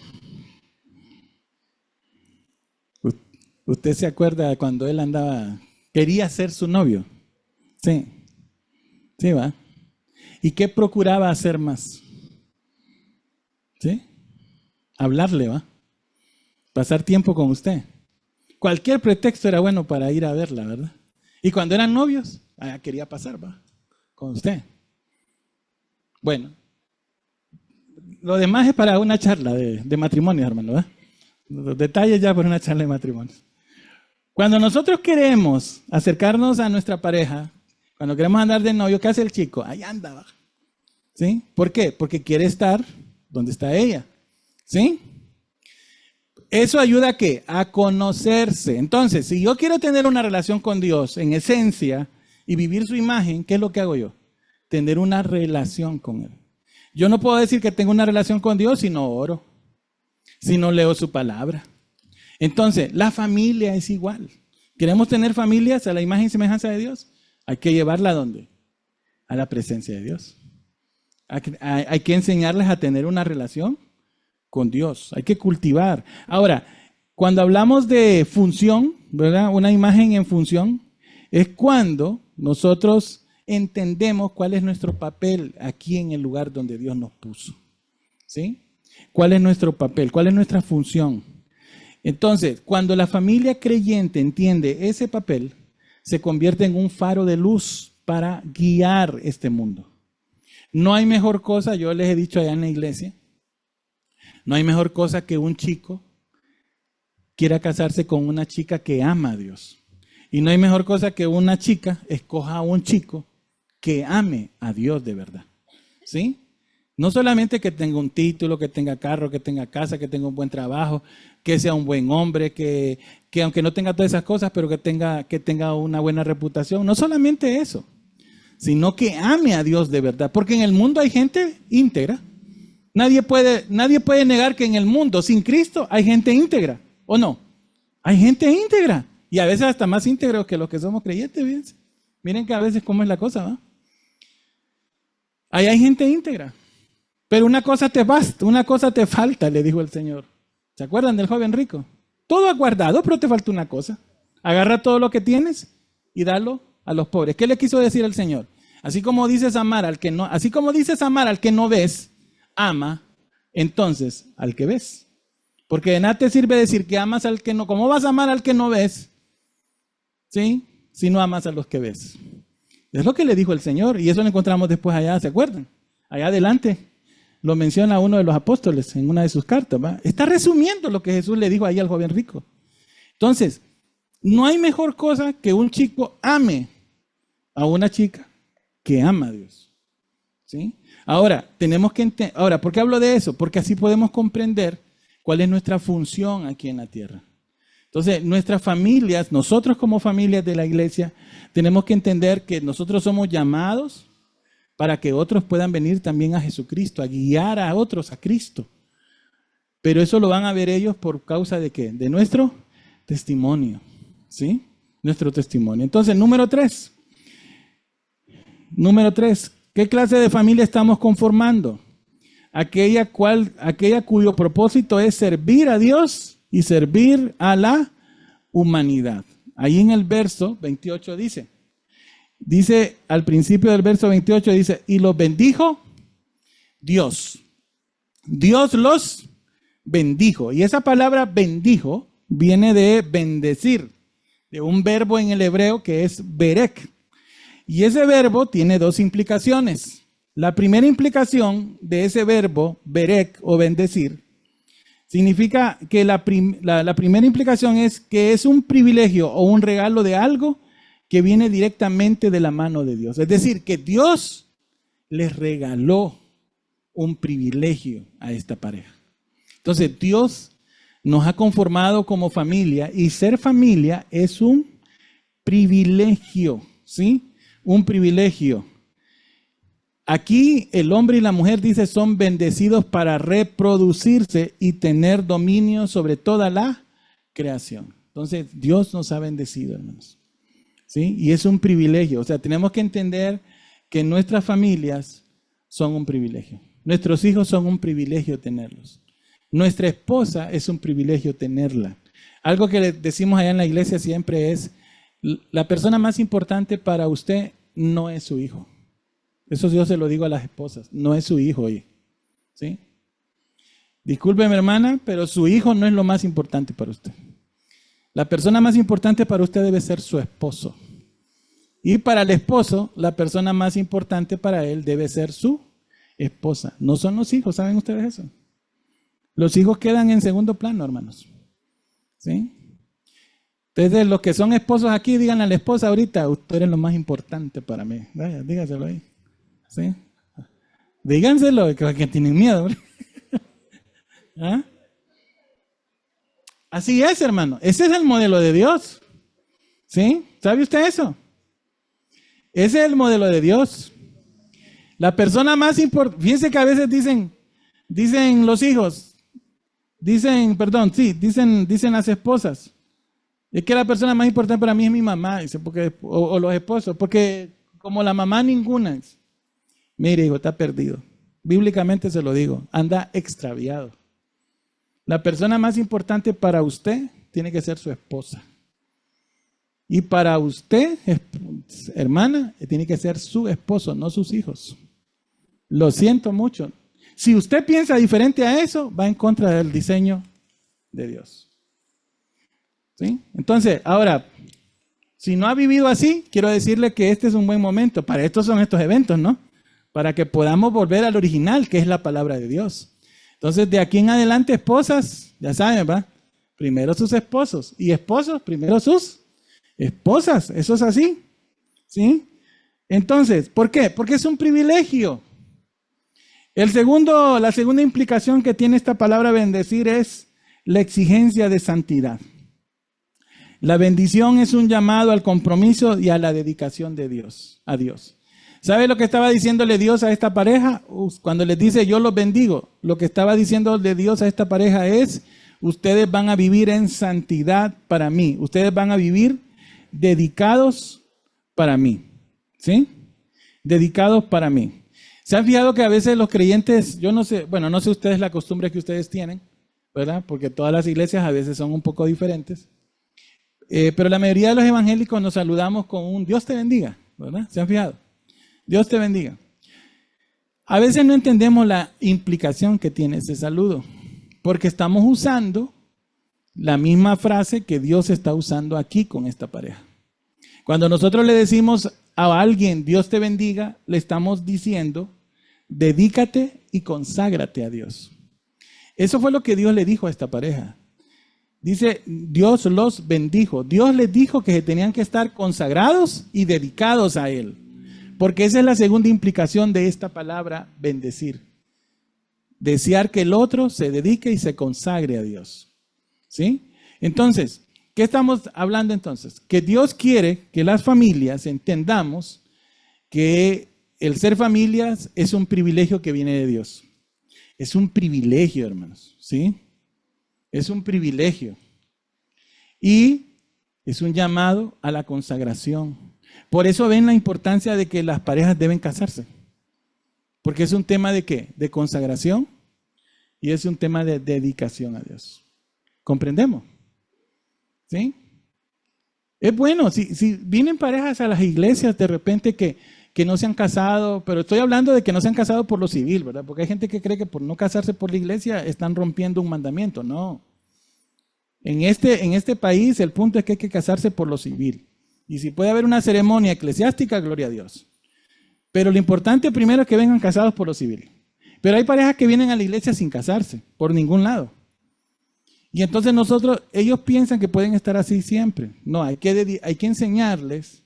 ¿usted se acuerda cuando él quería ser su novio? Sí. Sí, va. ¿Y qué procuraba hacer más? ¿Sí? Hablarle, va. Pasar tiempo con usted. Cualquier pretexto era bueno para ir a verla, ¿verdad? Y cuando eran novios, quería pasar, va, con usted. Bueno, lo demás es para una charla de matrimonio, hermano, ¿verdad? Los detalles ya para una charla de matrimonio. Cuando nosotros queremos acercarnos a nuestra pareja, cuando queremos andar de novio, ¿qué hace el chico? Ahí anda, va. ¿Sí? ¿Por qué? Porque quiere estar donde está ella. ¿Sí? Eso ayuda ¿a qué? A conocerse. Entonces, si yo quiero tener una relación con Dios en esencia y vivir su imagen, ¿qué es lo que hago yo? Tener una relación con Él. Yo no puedo decir que tengo una relación con Dios si no oro, si no leo su palabra. Entonces, la familia es igual. ¿Queremos tener familias a la imagen y semejanza de Dios? Hay que llevarla ¿a dónde? A la presencia de Dios. Hay que enseñarles a tener una relación con Dios. Hay que cultivar. Ahora, cuando hablamos de función, ¿verdad? Una imagen en función, es cuando nosotros entendemos cuál es nuestro papel aquí en el lugar donde Dios nos puso. ¿Sí? ¿Cuál es nuestro papel? ¿Cuál es nuestra función? Entonces, cuando la familia creyente entiende ese papel, se convierte en un faro de luz para guiar este mundo. No hay mejor cosa, yo les he dicho allá en la iglesia, no hay mejor cosa que un chico quiera casarse con una chica que ama a Dios. Y no hay mejor cosa que una chica escoja a un chico que ame a Dios de verdad. ¿Sí? No solamente que tenga un título, que tenga carro, que tenga casa, que tenga un buen trabajo, que sea un buen hombre, que aunque no tenga todas esas cosas, pero que tenga una buena reputación. No solamente eso, sino que ame a Dios de verdad. Porque en el mundo hay gente íntegra. Nadie puede negar que en el mundo sin Cristo hay gente íntegra, ¿o no? Hay gente íntegra. Y a veces hasta más íntegros que los que somos creyentes, fíjense. Miren que a veces cómo es la cosa, ¿va? Ahí hay gente íntegra. Pero una cosa te basta, una cosa te falta, le dijo el Señor. ¿Se acuerdan del joven rico? Todo ha guardado, pero te falta una cosa. Agarra todo lo que tienes y dalo a los pobres. ¿Qué le quiso decir el Señor? Así como dices amar al que no ves, ama entonces al que ves. Porque de nada te sirve decir que amas al que no. ¿Cómo vas a amar al que no ves? ¿Sí? Si no amas a los que ves. Es lo que le dijo el Señor y eso lo encontramos después allá, ¿se acuerdan? Allá adelante lo menciona uno de los apóstoles en una de sus cartas, ¿va? Está resumiendo lo que Jesús le dijo ahí al joven rico. Entonces, no hay mejor cosa que un chico ame a una chica que ama a Dios. ¿Sí? Ahora, tenemos que entender. Ahora, ¿por qué hablo de eso? Porque así podemos comprender cuál es nuestra función aquí en la tierra. Entonces, nuestras familias, nosotros como familias de la iglesia, tenemos que entender que nosotros somos llamados para que otros puedan venir también a Jesucristo, a guiar a otros a Cristo. Pero eso lo van a ver ellos por causa de ¿qué? De nuestro testimonio. ¿Sí? Nuestro testimonio. Entonces, número 3. ¿Qué clase de familia estamos conformando? Aquella cuyo propósito es servir a Dios y servir a la humanidad. Ahí en el verso 28 dice al principio del verso 28, dice, y los bendijo Dios. Dios los bendijo. Y esa palabra bendijo viene de bendecir, de un verbo en el hebreo que es berek. Y ese verbo tiene dos implicaciones. La primera implicación de ese verbo, berek o bendecir, significa que la primera implicación es que es un privilegio o un regalo de algo que viene directamente de la mano de Dios. Es decir, que Dios les regaló un privilegio a esta pareja. Entonces, Dios nos ha conformado como familia y ser familia es un privilegio, ¿sí? Un privilegio. Aquí el hombre y la mujer, dice, son bendecidos para reproducirse y tener dominio sobre toda la creación. Entonces, Dios nos ha bendecido, hermanos. ¿Sí? Y es un privilegio. O sea, tenemos que entender que nuestras familias son un privilegio. Nuestros hijos son un privilegio tenerlos. Nuestra esposa es un privilegio tenerla. Algo que le decimos allá en la iglesia siempre es, la persona más importante para usted no es su hijo. Eso yo se lo digo a las esposas, no es su hijo hoy. ¿Sí? Discúlpeme, hermana, pero su hijo no es lo más importante para usted. La persona más importante para usted debe ser su esposo. Y para el esposo, la persona más importante para él debe ser su esposa. No son los hijos, ¿saben ustedes eso? Los hijos quedan en segundo plano, hermanos. ¿Sí? Entonces, los que son esposos aquí, díganle a la esposa ahorita, usted es lo más importante para mí. Vaya, dígaselo ahí. ¿Sí? Díganselo, que tienen miedo. ¿Ah? Así es, hermano. Ese es el modelo de Dios. ¿Sí? ¿Sabe usted eso? Ese es el modelo de Dios. La persona más importante, fíjense que a veces dicen los hijos, dicen las esposas, es que la persona más importante para mí es mi mamá, dice, o los esposos, porque como la mamá ninguna. Mire, hijo, está perdido. Bíblicamente se lo digo, anda extraviado. La persona más importante para usted tiene que ser su esposa. Y para usted, hermana, tiene que ser su esposo, no sus hijos. Lo siento mucho. Si usted piensa diferente a eso, va en contra del diseño de Dios. ¿Sí? Entonces, ahora, si no ha vivido así, quiero decirle que este es un buen momento. Para esto son estos eventos, ¿no? Para que podamos volver al original, que es la palabra de Dios. Entonces, de aquí en adelante, esposas, ya saben, ¿va? Primero sus esposos. Y esposos, primero sus esposas. Eso es así. ¿Sí? Entonces, ¿por qué? Porque es un privilegio. La segunda implicación que tiene esta palabra bendecir es la exigencia de santidad. La bendición es un llamado al compromiso y a la dedicación de Dios, a Dios. ¿Sabe lo que estaba diciéndole Dios a esta pareja? Cuando les dice yo los bendigo, lo que estaba diciéndole Dios a esta pareja es, ustedes van a vivir en santidad para mí. Ustedes van a vivir dedicados para mí. ¿Sí? Dedicados para mí. ¿Se han fijado que a veces los creyentes, yo no sé, bueno, no sé ustedes la costumbre que ustedes tienen, ¿verdad? Porque todas las iglesias a veces son un poco diferentes. Pero la mayoría de los evangélicos nos saludamos con un Dios te bendiga, ¿verdad? ¿Se han fijado? Dios te bendiga. A veces no entendemos la implicación que tiene ese saludo, porque estamos usando la misma frase que Dios está usando aquí con esta pareja. Cuando nosotros le decimos a alguien Dios te bendiga, le estamos diciendo dedícate y conságrate a Dios. Eso fue lo que Dios le dijo a esta pareja. Dice, Dios los bendijo. Dios les dijo que tenían que estar consagrados y dedicados a Él. Porque esa es la segunda implicación de esta palabra, bendecir. Desear que el otro se dedique y se consagre a Dios. ¿Sí? Entonces, ¿qué estamos hablando entonces? Que Dios quiere que las familias entendamos que el ser familias es un privilegio que viene de Dios. Es un privilegio, hermanos. ¿Sí? Es un privilegio. Y es un llamado a la consagración. Por eso ven la importancia de que las parejas deben casarse. Porque es un tema de ¿qué? De consagración y es un tema de dedicación a Dios. ¿Comprendemos? ¿Sí? Es bueno, si vienen parejas a las iglesias de repente que no se han casado, pero estoy hablando de que no se han casado por lo civil, ¿verdad? Porque hay gente que cree que por no casarse por la iglesia están rompiendo un mandamiento. No. En este país el punto es que hay que casarse por lo civil. Y si puede haber una ceremonia eclesiástica, gloria a Dios. Pero lo importante primero es que vengan casados por lo civil. Pero hay parejas que vienen a la iglesia sin casarse, por ningún lado. Y entonces ellos piensan que pueden estar así siempre. No, hay que enseñarles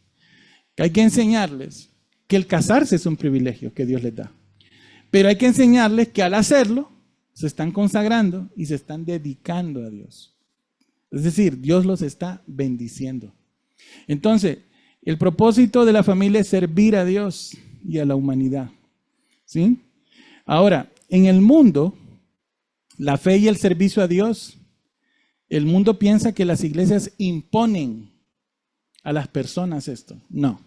que el casarse es un privilegio que Dios les da. Pero hay que enseñarles que al hacerlo, se están consagrando y se están dedicando a Dios. Es decir, Dios los está bendiciendo. Entonces, el propósito de la familia es servir a Dios y a la humanidad. ¿Sí? Ahora, en el mundo, la fe y el servicio a Dios, el mundo piensa que las iglesias imponen a las personas esto. No.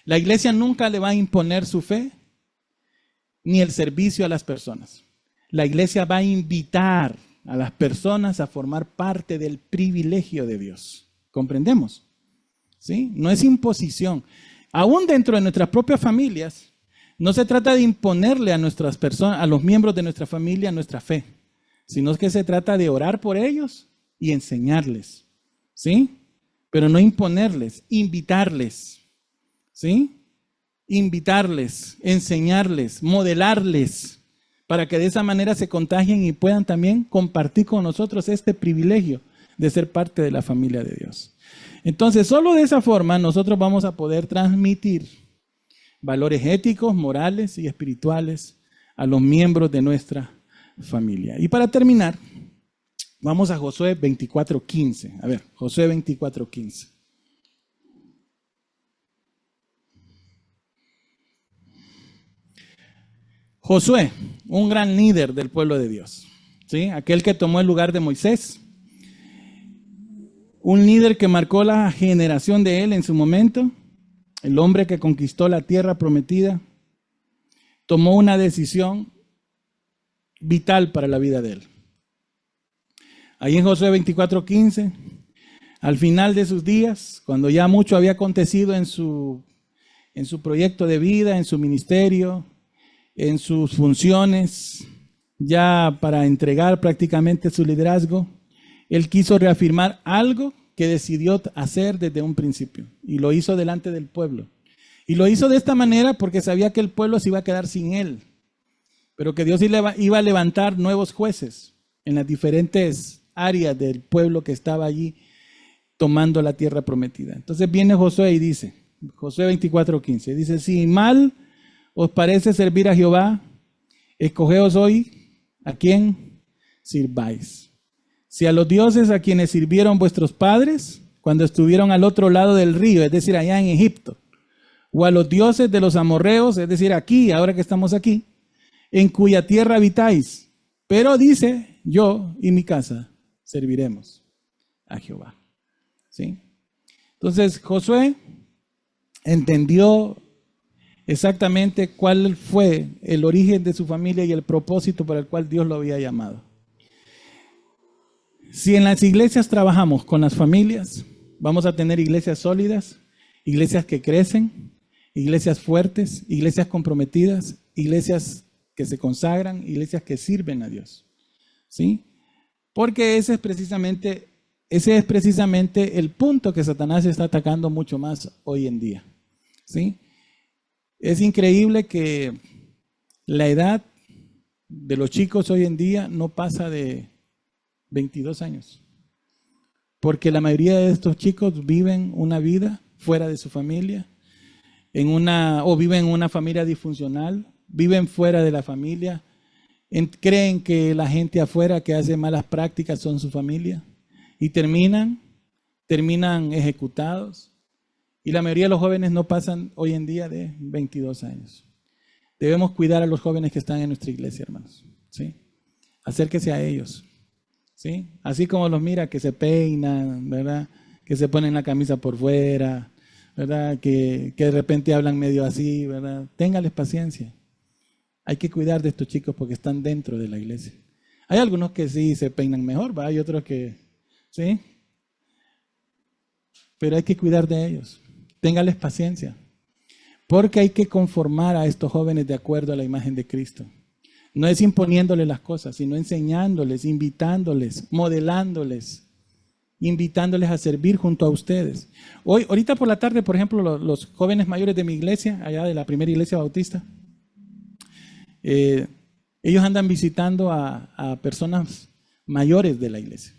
La iglesia nunca le va a imponer su fe ni el servicio a las personas. La iglesia va a invitar a las personas a formar parte del privilegio de Dios. ¿Comprendemos? ¿Sí? No es imposición. Aún dentro de nuestras propias familias, no se trata de imponerle a nuestras personas, a los miembros de nuestra familia, nuestra fe, sino que se trata de orar por ellos y enseñarles. ¿Sí? Pero no imponerles, invitarles. ¿Sí? Invitarles, enseñarles, modelarles, para que de esa manera se contagien y puedan también compartir con nosotros este privilegio de ser parte de la familia de Dios. Entonces, solo de esa forma nosotros vamos a poder transmitir valores éticos, morales y espirituales a los miembros de nuestra familia. Y para terminar, vamos a Josué 24:15. A ver, Josué 24:15. Josué, un gran líder del pueblo de Dios, ¿sí? Aquel que tomó el lugar de Moisés, un líder que marcó la generación de él en su momento, el hombre que conquistó la tierra prometida, tomó una decisión vital para la vida de él. Ahí en Josué 24:15, al final de sus días, cuando ya mucho había acontecido en su proyecto de vida, en su ministerio, en sus funciones, ya para entregar prácticamente su liderazgo, él quiso reafirmar algo que decidió hacer desde un principio y lo hizo delante del pueblo. Y lo hizo de esta manera porque sabía que el pueblo se iba a quedar sin él, pero que Dios iba a levantar nuevos jueces en las diferentes áreas del pueblo que estaba allí tomando la tierra prometida. Entonces viene Josué y dice, Josué 24:15, dice, si mal os parece servir a Jehová, escogeos hoy a quién sirváis. Si a los dioses a quienes sirvieron vuestros padres cuando estuvieron al otro lado del río, es decir, allá en Egipto, o a los dioses de los amorreos, es decir, aquí, ahora que estamos aquí, en cuya tierra habitáis. Pero dice, yo y mi casa serviremos a Jehová. ¿Sí? Entonces Josué entendió exactamente cuál fue el origen de su familia y el propósito para el cual Dios lo había llamado. Si en las iglesias trabajamos con las familias, vamos a tener iglesias sólidas, iglesias que crecen, iglesias fuertes, iglesias comprometidas, iglesias que se consagran, iglesias que sirven a Dios. ¿Sí? Porque ese es precisamente el punto que Satanás está atacando mucho más hoy en día. ¿Sí? Es increíble que la edad de los chicos hoy en día no pasa de 22 años. Porque la mayoría de estos chicos viven una vida fuera de su familia, o viven en una familia disfuncional, viven fuera de la familia, creen que la gente afuera que hace malas prácticas son su familia y terminan ejecutados. Y la mayoría de los jóvenes no pasan hoy en día de 22 años. Debemos cuidar a los jóvenes que están en nuestra iglesia, hermanos. ¿Sí? Acérquese a ellos. ¿Sí? Así como los mira que se peinan, ¿verdad? Que se ponen la camisa por fuera, ¿verdad? Que de repente hablan medio así, ¿verdad? Téngales paciencia. Hay que cuidar de estos chicos porque están dentro de la iglesia. Hay algunos que sí se peinan mejor, ¿va? Hay otros que, ¿sí? Pero hay que cuidar de ellos. Téngales paciencia. Porque hay que conformar a estos jóvenes de acuerdo a la imagen de Cristo. No es imponiéndoles las cosas, sino enseñándoles, invitándoles, modelándoles, invitándoles a servir junto a ustedes. Ahorita por la tarde, por ejemplo, los jóvenes mayores de mi iglesia, allá de la primera iglesia bautista, ellos andan visitando a personas mayores de la iglesia.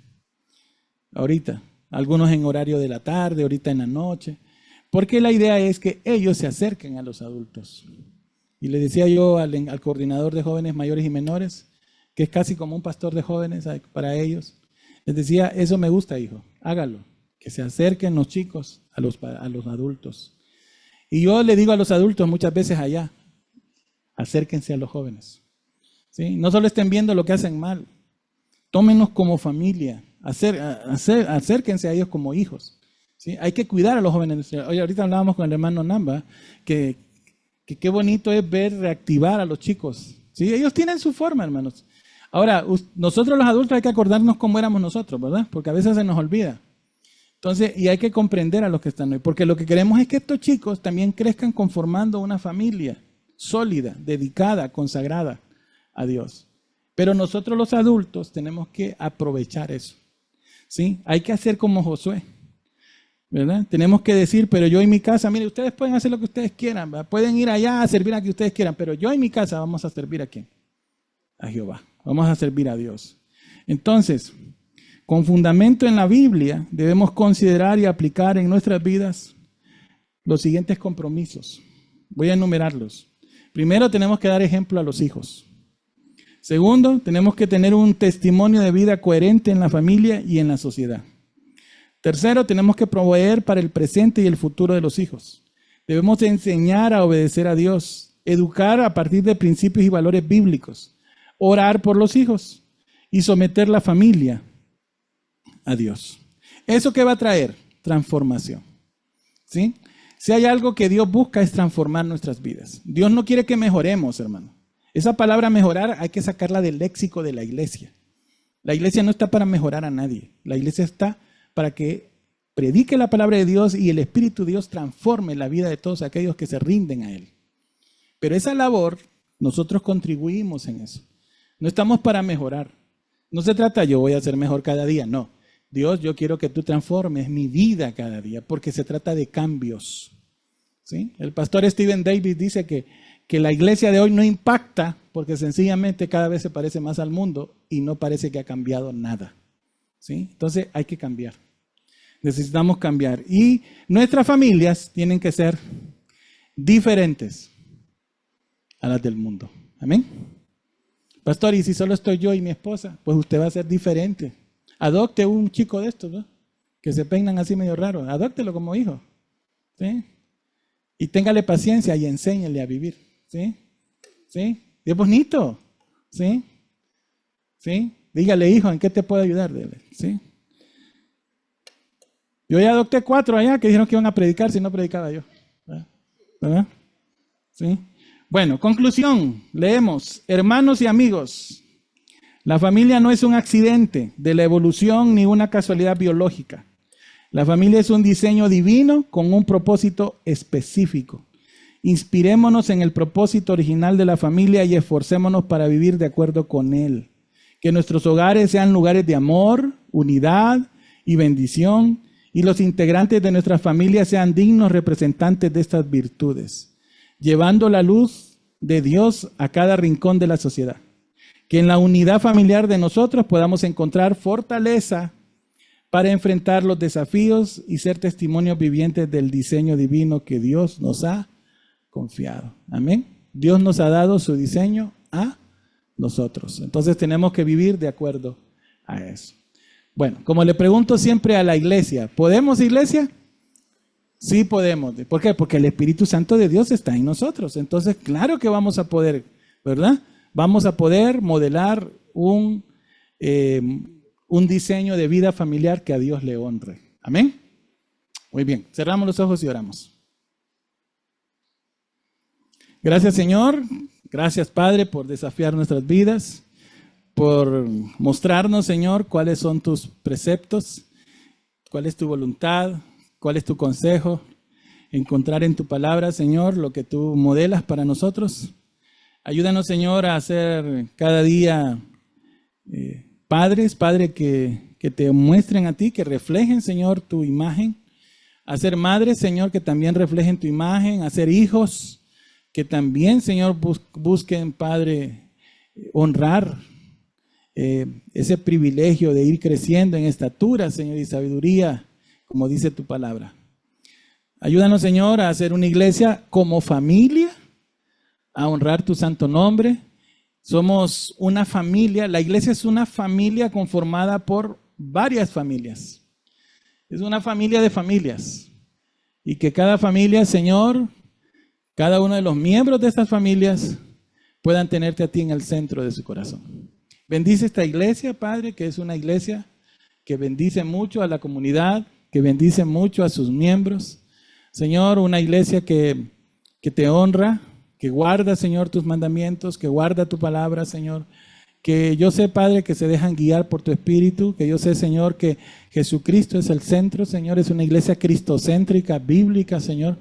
Ahorita, algunos en horario de la tarde, ahorita en la noche, porque la idea es que ellos se acerquen a los adultos. Y le decía yo al coordinador de jóvenes mayores y menores, que es casi como un pastor de jóvenes para ellos, les decía, eso me gusta, hijo, hágalo, que se acerquen los chicos a los adultos. Y yo le digo a los adultos muchas veces allá, acérquense a los jóvenes. ¿Sí? No solo estén viendo lo que hacen mal, tómenlos como familia, acérquense a ellos como hijos. ¿Sí? Hay que cuidar a los jóvenes. Oye, ahorita hablábamos con el hermano Namba, que qué bonito es ver reactivar a los chicos. ¿Sí? Ellos tienen su forma, hermanos. Ahora, nosotros los adultos hay que acordarnos cómo éramos nosotros, ¿verdad? Porque a veces se nos olvida. Entonces, y hay que comprender a los que están hoy, porque lo que queremos es que estos chicos también crezcan conformando una familia sólida, dedicada, consagrada a Dios. Pero nosotros los adultos tenemos que aprovechar eso. ¿Sí? Hay que hacer como Josué, ¿verdad? Tenemos que decir, pero yo en mi casa, mire, ustedes pueden hacer lo que ustedes quieran, ¿verdad? Pueden ir allá a servir a quien ustedes quieran, pero yo en mi casa vamos a servir a quién? A Jehová. Vamos a servir a Dios. Entonces, con fundamento en la Biblia, debemos considerar y aplicar en nuestras vidas los siguientes compromisos. Voy a enumerarlos. Primero, tenemos que dar ejemplo a los hijos. Segundo, tenemos que tener un testimonio de vida coherente en la familia y en la sociedad. Tercero, tenemos que proveer para el presente y el futuro de los hijos. Debemos enseñar a obedecer a Dios, educar a partir de principios y valores bíblicos, orar por los hijos y someter la familia a Dios. ¿Eso qué va a traer? Transformación. ¿Sí? Si hay algo que Dios busca es transformar nuestras vidas. Dios no quiere que mejoremos, hermano. Esa palabra mejorar hay que sacarla del léxico de la iglesia. La iglesia no está para mejorar a nadie. La iglesia está para que predique la palabra de Dios y el Espíritu de Dios transforme la vida de todos aquellos que se rinden a Él. Pero esa labor, nosotros contribuimos en eso. No estamos para mejorar. No se trata yo voy a ser mejor cada día, no. Dios, yo quiero que tú transformes mi vida cada día, porque se trata de cambios. ¿Sí? El pastor Stephen Davis dice que la iglesia de hoy no impacta porque sencillamente cada vez se parece más al mundo y no parece que ha cambiado nada. ¿Sí? Entonces hay que cambiar. Necesitamos cambiar. Y nuestras familias tienen que ser diferentes a las del mundo. Amén. Pastor, y si solo estoy yo y mi esposa, pues usted va a ser diferente. Adopte un chico de estos, ¿no? Que se peinan así medio raro. Adóptelo como hijo. ¿Sí? Y téngale paciencia y enséñele a vivir. ¿Sí? ¿Sí? Y es bonito. ¿Sí? ¿Sí? Dígale, hijo, ¿en qué te puedo ayudar? ¿Sí? Yo ya adopté 4 allá que dijeron que iban a predicar si no predicaba yo. ¿Verdad? ¿Sí? Bueno, conclusión. Leemos. Hermanos y amigos, la familia no es un accidente de la evolución ni una casualidad biológica. La familia es un diseño divino con un propósito específico. Inspirémonos en el propósito original de la familia y esforcémonos para vivir de acuerdo con él. Que nuestros hogares sean lugares de amor, unidad y bendición, y los integrantes de nuestras familias sean dignos representantes de estas virtudes, llevando la luz de Dios a cada rincón de la sociedad. Que en la unidad familiar de nosotros podamos encontrar fortaleza para enfrentar los desafíos y ser testimonios vivientes del diseño divino que Dios nos ha confiado. Amén. Dios nos ha dado su diseño a nosotros. Entonces tenemos que vivir de acuerdo a eso. Bueno, como le pregunto siempre a la iglesia, ¿podemos, iglesia? Sí podemos. ¿Por qué? Porque el Espíritu Santo de Dios está en nosotros. Entonces, claro que vamos a poder, ¿verdad? Vamos a poder modelar un diseño de vida familiar que a Dios le honre. Amén. Muy bien, cerramos los ojos y oramos. Gracias, Señor. Gracias, Padre, por desafiar nuestras vidas, por mostrarnos, Señor, cuáles son tus preceptos, cuál es tu voluntad, cuál es tu consejo. Encontrar en tu palabra, Señor, lo que tú modelas para nosotros. Ayúdanos, Señor, a ser cada día padres, Padre, que te muestren a ti, que reflejen, Señor, tu imagen. A ser madres, Señor, que también reflejen tu imagen. A ser hijos, que también, Señor, busquen, Padre, honrar ese privilegio de ir creciendo en estatura, Señor, y sabiduría, como dice tu palabra. Ayúdanos, Señor, a hacer una iglesia como familia, a honrar tu santo nombre. Somos una familia, la iglesia es una familia conformada por varias familias. Es una familia de familias. Y que cada familia, Señor, cada uno de los miembros de estas familias puedan tenerte a ti en el centro de su corazón. Bendice esta iglesia, Padre, que es una iglesia que bendice mucho a la comunidad, que bendice mucho a sus miembros. Señor, una iglesia que te honra, que guarda, Señor, tus mandamientos, que guarda tu palabra, Señor. Que yo sé, Padre, que se dejan guiar por tu Espíritu, que yo sé, Señor, que Jesucristo es el centro, Señor. Es una iglesia cristocéntrica, bíblica, Señor.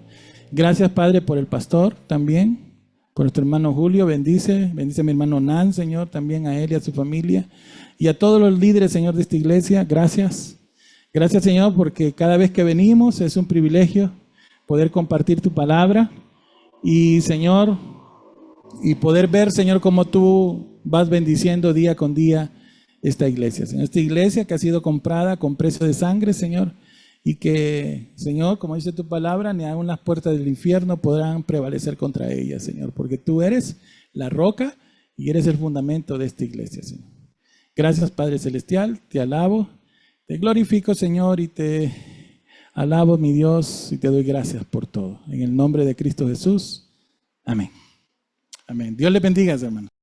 Gracias, Padre, por el pastor también, por nuestro hermano Julio. Bendice a mi hermano Nan, Señor, también a él y a su familia. Y a todos los líderes, Señor, de esta iglesia. Gracias. Gracias, Señor, porque cada vez que venimos es un privilegio poder compartir tu palabra. Y, Señor, y poder ver, Señor, cómo tú vas bendiciendo día con día esta iglesia. Señor, esta iglesia que ha sido comprada con precio de sangre, Señor, y que, Señor, como dice tu palabra, ni aun las puertas del infierno podrán prevalecer contra ella, Señor, porque tú eres la roca y eres el fundamento de esta iglesia, Señor. Gracias, Padre Celestial, te alabo, te glorifico, Señor, y te alabo, mi Dios, y te doy gracias por todo. En el nombre de Cristo Jesús, amén. Amén. Dios les bendiga, hermanos.